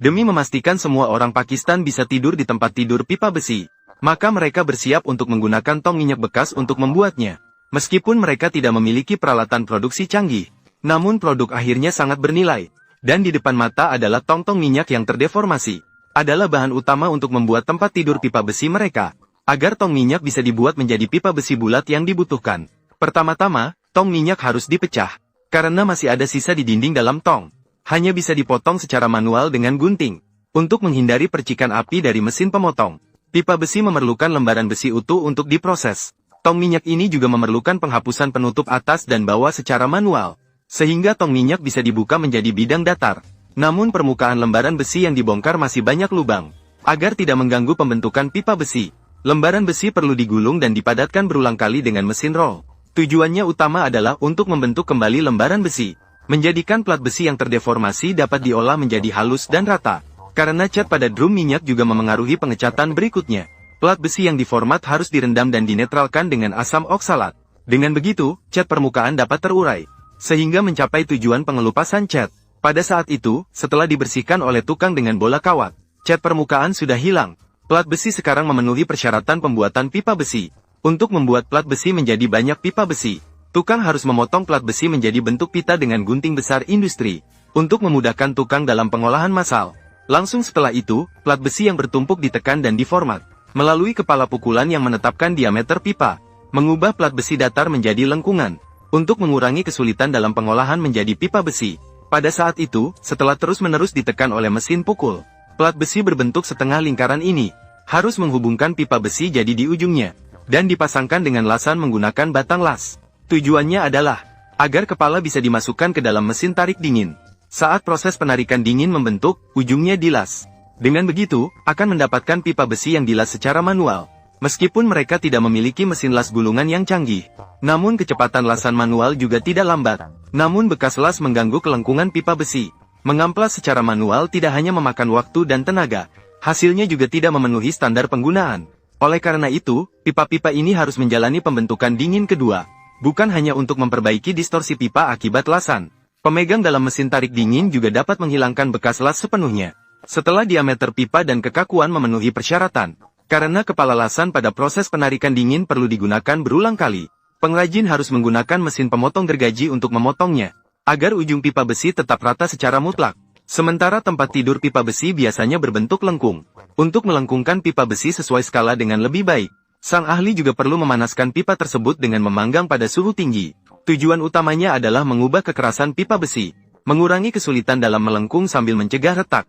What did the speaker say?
Demi memastikan semua orang Pakistan bisa tidur di tempat tidur pipa besi, maka mereka bersiap untuk menggunakan tong minyak bekas untuk membuatnya. Meskipun mereka tidak memiliki peralatan produksi canggih, namun produk akhirnya sangat bernilai. Dan di depan mata adalah tong-tong minyak yang terdeformasi. Adalah bahan utama untuk membuat tempat tidur pipa besi mereka. Agar tong minyak bisa dibuat menjadi pipa besi bulat yang dibutuhkan. Pertama-tama, tong minyak harus dipecah. Karena masih ada sisa di dinding dalam tong. Hanya bisa dipotong secara manual dengan gunting. Untuk menghindari percikan api dari mesin pemotong. Pipa besi memerlukan lembaran besi utuh untuk diproses. Tong minyak ini juga memerlukan penghapusan penutup atas dan bawah secara manual. Sehingga tong minyak bisa dibuka menjadi bidang datar. Namun permukaan lembaran besi yang dibongkar masih banyak lubang. Agar tidak mengganggu pembentukan pipa besi, lembaran besi perlu digulung dan dipadatkan berulang kali dengan mesin roll. Tujuannya utama adalah untuk membentuk kembali lembaran besi. Menjadikan plat besi yang terdeformasi dapat diolah menjadi halus dan rata. Karena cat pada drum minyak juga memengaruhi pengecatan berikutnya. Plat besi yang diformat harus direndam dan dinetralkan dengan asam oksalat. Dengan begitu, cat permukaan dapat terurai. Sehingga mencapai tujuan pengelupasan cat. Pada saat itu, setelah dibersihkan oleh tukang dengan bola kawat, cat permukaan sudah hilang. Plat besi sekarang memenuhi persyaratan pembuatan pipa besi. Untuk membuat plat besi menjadi banyak pipa besi, tukang harus memotong plat besi menjadi bentuk pita dengan gunting besar industri. Untuk memudahkan tukang dalam pengolahan massal. Langsung setelah itu, plat besi yang bertumpuk ditekan dan diformat. Melalui kepala pukulan yang menetapkan diameter pipa. Mengubah plat besi datar menjadi lengkungan. Untuk mengurangi kesulitan dalam pengolahan menjadi pipa besi. Pada saat itu, setelah terus-menerus ditekan oleh mesin pukul, plat besi berbentuk setengah lingkaran ini, harus menghubungkan pipa besi jadi di ujungnya, dan dipasangkan dengan lasan menggunakan batang las. Tujuannya adalah, agar kepala bisa dimasukkan ke dalam mesin tarik dingin. Saat proses penarikan dingin membentuk, ujungnya dilas. Dengan begitu, akan mendapatkan pipa besi yang dilas secara manual. Meskipun mereka tidak memiliki mesin las gulungan yang canggih, namun kecepatan lasan manual juga tidak lambat. Namun bekas las mengganggu kelengkungan pipa besi. Mengamplas secara manual tidak hanya memakan waktu dan tenaga, hasilnya juga tidak memenuhi standar penggunaan. Oleh karena itu, pipa-pipa ini harus menjalani pembentukan dingin kedua. Bukan hanya untuk memperbaiki distorsi pipa akibat lasan. Pemegang dalam mesin tarik dingin juga dapat menghilangkan bekas las sepenuhnya. Setelah diameter pipa dan kekakuan memenuhi persyaratan. Karena kepala lasan pada proses penarikan dingin perlu digunakan berulang kali, pengrajin harus menggunakan mesin pemotong gergaji untuk memotongnya, agar ujung pipa besi tetap rata secara mutlak. Sementara tempat tidur pipa besi biasanya berbentuk lengkung. Untuk melengkungkan pipa besi sesuai skala dengan lebih baik, sang ahli juga perlu memanaskan pipa tersebut dengan memanggang pada suhu tinggi. Tujuan utamanya adalah mengubah kekerasan pipa besi, mengurangi kesulitan dalam melengkung sambil mencegah retak.